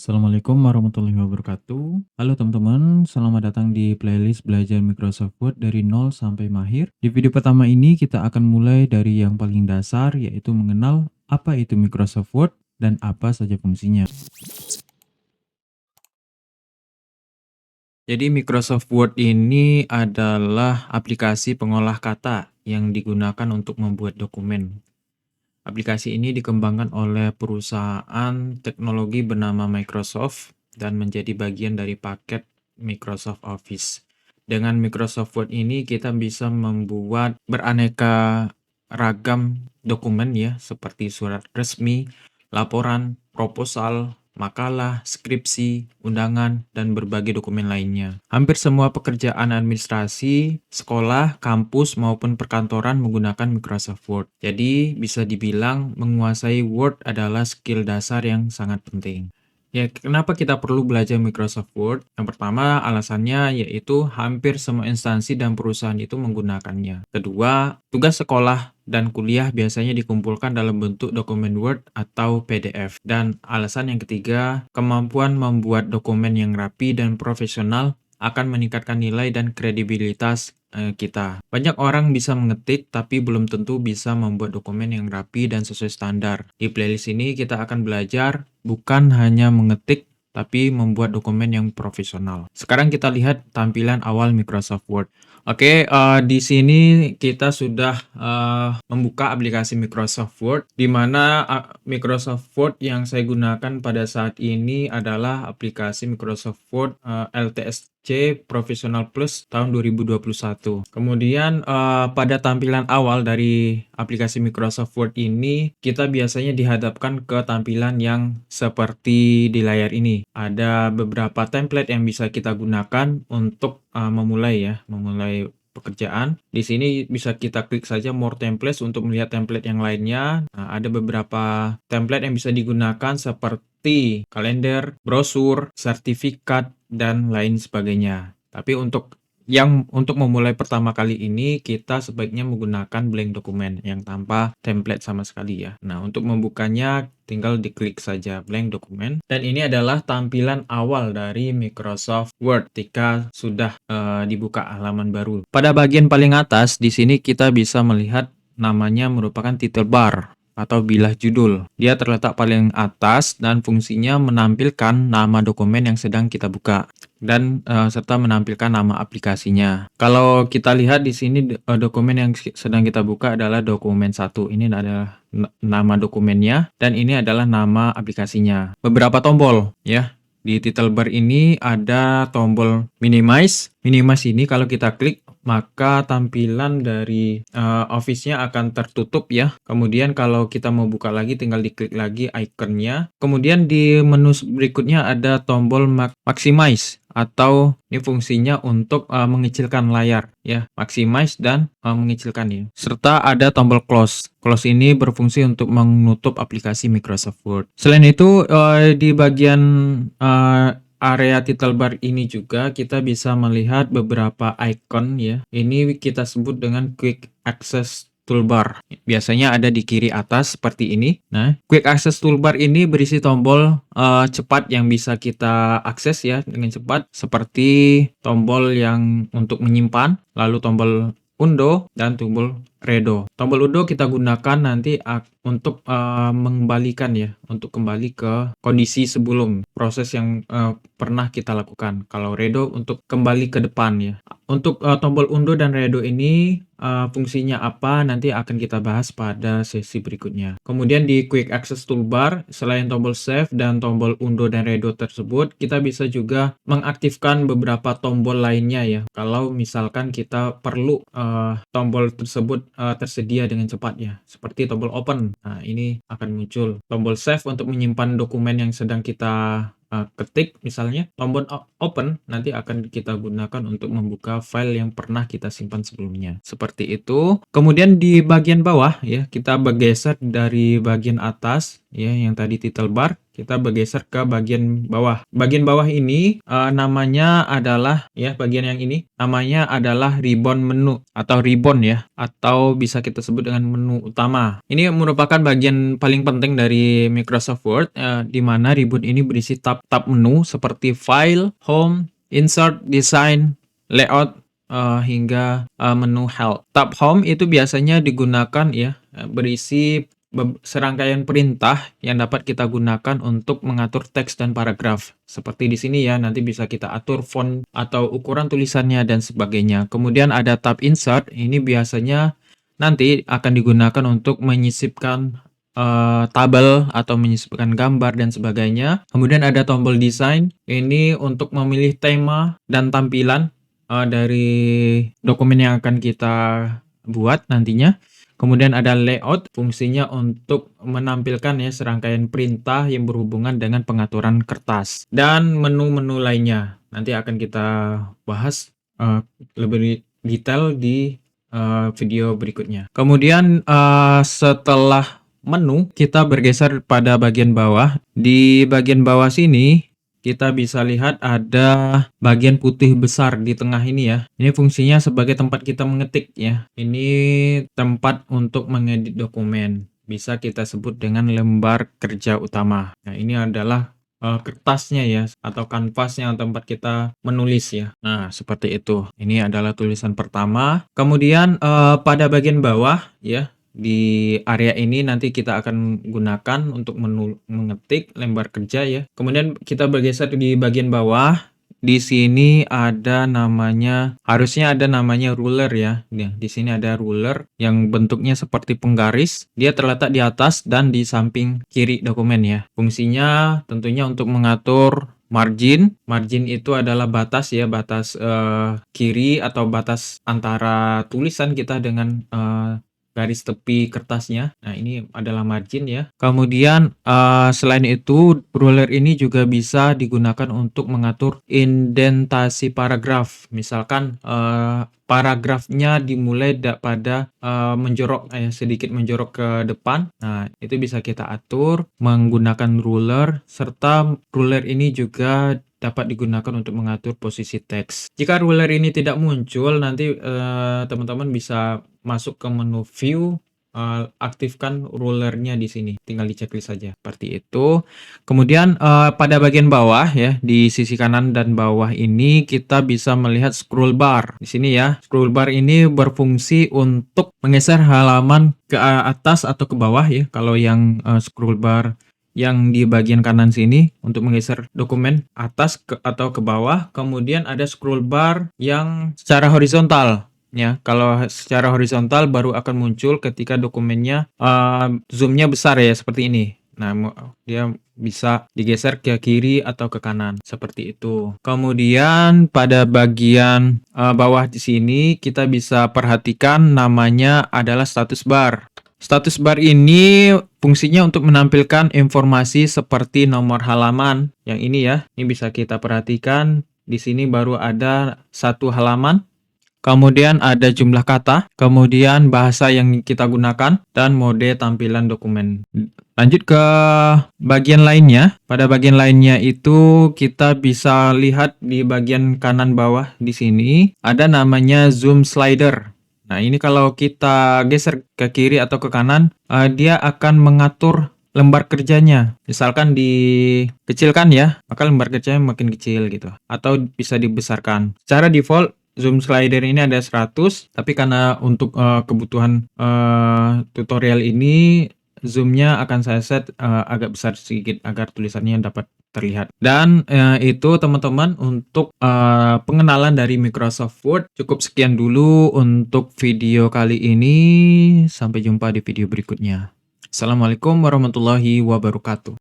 Assalamualaikum warahmatullahi wabarakatuh. Halo teman-teman, selamat datang di playlist belajar Microsoft Word dari nol sampai mahir. Di video pertama ini kita akan mulai dari yang paling dasar, yaitu mengenal apa itu Microsoft Word dan apa saja fungsinya. Jadi Microsoft Word ini adalah aplikasi pengolah kata yang digunakan untuk membuat dokumen. Aplikasi ini dikembangkan oleh perusahaan teknologi bernama Microsoft dan menjadi bagian dari paket Microsoft Office. Dengan Microsoft Word ini kita bisa membuat beraneka ragam dokumen ya, seperti surat resmi, laporan, proposal, makalah, skripsi, undangan, dan berbagai dokumen lainnya. Hampir semua pekerjaan administrasi, sekolah, kampus, maupun perkantoran menggunakan Microsoft Word. Jadi, bisa dibilang menguasai Word adalah skill dasar yang sangat penting. Ya, kenapa kita perlu belajar Microsoft Word? Yang pertama, alasannya yaitu hampir semua instansi dan perusahaan itu menggunakannya. Kedua, tugas sekolah dan kuliah biasanya dikumpulkan dalam bentuk dokumen Word atau PDF. Dan alasan yang ketiga, kemampuan membuat dokumen yang rapi dan profesional akan meningkatkan nilai dan kredibilitas kita. Banyak orang bisa mengetik, tapi belum tentu bisa membuat dokumen yang rapi dan sesuai standar. Di playlist ini kita akan belajar bukan hanya mengetik, tapi membuat dokumen yang profesional. Sekarang kita lihat tampilan awal Microsoft Word. Oke, di sini kita sudah membuka aplikasi Microsoft Word, di mana Microsoft Word yang saya gunakan pada saat ini adalah aplikasi Microsoft Word LTSC Professional Plus tahun 2021. Kemudian pada tampilan awal dari aplikasi Microsoft Word ini, kita biasanya dihadapkan ke tampilan yang seperti di layar ini. Ada beberapa template yang bisa kita gunakan untuk memulai pekerjaan. Di sini bisa kita klik saja more templates untuk melihat template yang lainnya. Nah, ada beberapa template yang bisa digunakan seperti kalender, brosur, sertifikat, dan lain sebagainya. Tapi untuk memulai pertama kali ini, kita sebaiknya menggunakan blank dokumen yang tanpa template sama sekali ya. Nah, untuk membukanya tinggal diklik saja blank dokumen. Dan ini adalah tampilan awal dari Microsoft Word ketika sudah dibuka halaman baru. Pada bagian paling atas, di sini kita bisa melihat namanya merupakan title bar atau bilah judul. Dia terletak paling atas dan fungsinya menampilkan nama dokumen yang sedang kita buka dan serta menampilkan nama aplikasinya. Kalau kita lihat di sini dokumen yang sedang kita buka adalah dokumen 1. Ini adalah nama dokumennya dan ini adalah nama aplikasinya. Beberapa tombol ya. Di title bar ini ada tombol minimize. Minimize ini kalau kita klik maka tampilan dari Office-nya akan tertutup ya. Kemudian kalau kita mau buka lagi tinggal diklik lagi ikonnya. Kemudian di menu berikutnya ada tombol maximize atau ini fungsinya untuk mengecilkan layar ya, maximize dan mengecilkan ya. Serta ada tombol close. Close ini berfungsi untuk menutup aplikasi Microsoft Word. Selain itu di bagian area title bar ini juga kita bisa melihat beberapa icon ya. Ini kita sebut dengan quick access toolbar. Biasanya ada di kiri atas seperti ini. Nah, quick access toolbar ini berisi tombol cepat yang bisa kita akses ya dengan cepat, seperti tombol yang untuk menyimpan, lalu tombol undo dan tombol redo. Tombol undo kita gunakan nanti untuk mengembalikan ya, untuk kembali ke kondisi sebelum proses yang pernah kita lakukan. Kalau redo untuk kembali ke depan ya. Untuk tombol undo dan redo ini fungsinya apa nanti akan kita bahas pada sesi berikutnya. Kemudian di quick access toolbar, selain tombol save dan tombol undo dan redo tersebut, kita bisa juga mengaktifkan beberapa tombol lainnya ya. Kalau misalkan kita perlu tombol tersebut tersedia dengan cepat ya, seperti tombol open. Nah, ini akan muncul. Tombol save untuk menyimpan dokumen yang sedang kita ketik, misalnya tombol open nanti akan kita gunakan untuk membuka file yang pernah kita simpan sebelumnya. Seperti itu. Kemudian di bagian bawah ya, kita bergeser dari bagian atas ya, yang tadi title bar, kita bergeser ke bagian bawah. Bagian bawah ini namanya adalah, ya, bagian yang ini namanya adalah ribbon menu atau ribbon ya, atau bisa kita sebut dengan menu utama. Ini merupakan bagian paling penting dari Microsoft Word, di mana ribbon ini berisi tab-tab menu seperti file, home, insert, design, layout, hingga menu help. Tab home itu biasanya digunakan ya, berisi serangkaian perintah yang dapat kita gunakan untuk mengatur teks dan paragraf. Seperti di sini ya, nanti bisa kita atur font atau ukuran tulisannya dan sebagainya. Kemudian ada tab insert, ini biasanya nanti akan digunakan untuk menyisipkan tabel atau menyisipkan gambar dan sebagainya. Kemudian ada tombol desain, ini untuk memilih tema dan tampilan dari dokumen yang akan kita buat nantinya. Kemudian ada layout, fungsinya untuk menampilkan ya serangkaian perintah yang berhubungan dengan pengaturan kertas. Dan menu-menu lainnya nanti akan kita bahas lebih detail di video berikutnya. Kemudian setelah menu, kita bergeser pada bagian bawah. Di bagian bawah sini kita bisa lihat ada bagian putih besar di tengah ini ya. Ini fungsinya sebagai tempat kita mengetik ya. Ini tempat untuk mengedit dokumen. Bisa kita sebut dengan lembar kerja utama. Nah, ini adalah kertasnya ya, atau kanvasnya tempat kita menulis ya. Nah, seperti itu. Ini adalah tulisan pertama. Kemudian pada bagian bawah ya, di area ini nanti kita akan gunakan untuk mengetik lembar kerja ya. Kemudian kita bergeser di bagian bawah. Di sini ada namanya, harusnya ada namanya ruler ya. Di sini ada ruler yang bentuknya seperti penggaris. Dia terletak di atas dan di samping kiri dokumen ya. Fungsinya tentunya untuk mengatur margin. Margin itu adalah batas ya, batas kiri atau batas antara tulisan kita dengan garis tepi kertasnya. Nah, ini adalah margin ya. Kemudian selain itu, ruler ini juga bisa digunakan untuk mengatur indentasi paragraf. Misalkan paragrafnya dimulai pada menjorok sedikit menjorok ke depan. Nah, itu bisa kita atur menggunakan ruler, serta ruler ini juga dapat digunakan untuk mengatur posisi teks. Jika ruler ini tidak muncul, nanti teman-teman bisa masuk ke menu view, aktifkan rulernya di sini. Tinggal di checklist saja. Seperti itu. Kemudian pada bagian bawah ya, di sisi kanan dan bawah ini kita bisa melihat scroll bar. Di sini ya, scroll bar ini berfungsi untuk menggeser halaman ke atas atau ke bawah ya. Kalau yang scroll bar yang di bagian kanan sini untuk menggeser dokumen atas atau ke bawah. Kemudian ada scroll bar yang secara horizontal ya. Kalau secara horizontal baru akan muncul ketika dokumennya zoomnya besar ya, seperti ini. Nah, dia bisa digeser ke kiri atau ke kanan seperti itu. Kemudian pada bagian bawah di sini kita bisa perhatikan namanya adalah status bar. Status bar ini fungsinya untuk menampilkan informasi seperti nomor halaman. Yang ini ya, ini bisa kita perhatikan. Di sini baru ada satu halaman. Kemudian ada jumlah kata, kemudian bahasa yang kita gunakan, dan mode tampilan dokumen. Lanjut ke bagian lainnya. Pada bagian lainnya itu kita bisa lihat di bagian kanan bawah di sini ada namanya zoom slider. Nah, ini kalau kita geser ke kiri atau ke kanan, dia akan mengatur lembar kerjanya. Misalkan dikecilkan ya, maka lembar kerjanya makin kecil gitu. Atau bisa dibesarkan. Secara default, zoom slider ini ada 100, tapi karena untuk kebutuhan tutorial ini, zoomnya akan saya set agak besar sedikit agar tulisannya dapat terlihat. Dan itu teman-teman untuk pengenalan dari Microsoft Word. Cukup sekian dulu untuk video kali ini. Sampai jumpa di video berikutnya. Assalamualaikum warahmatullahi wabarakatuh.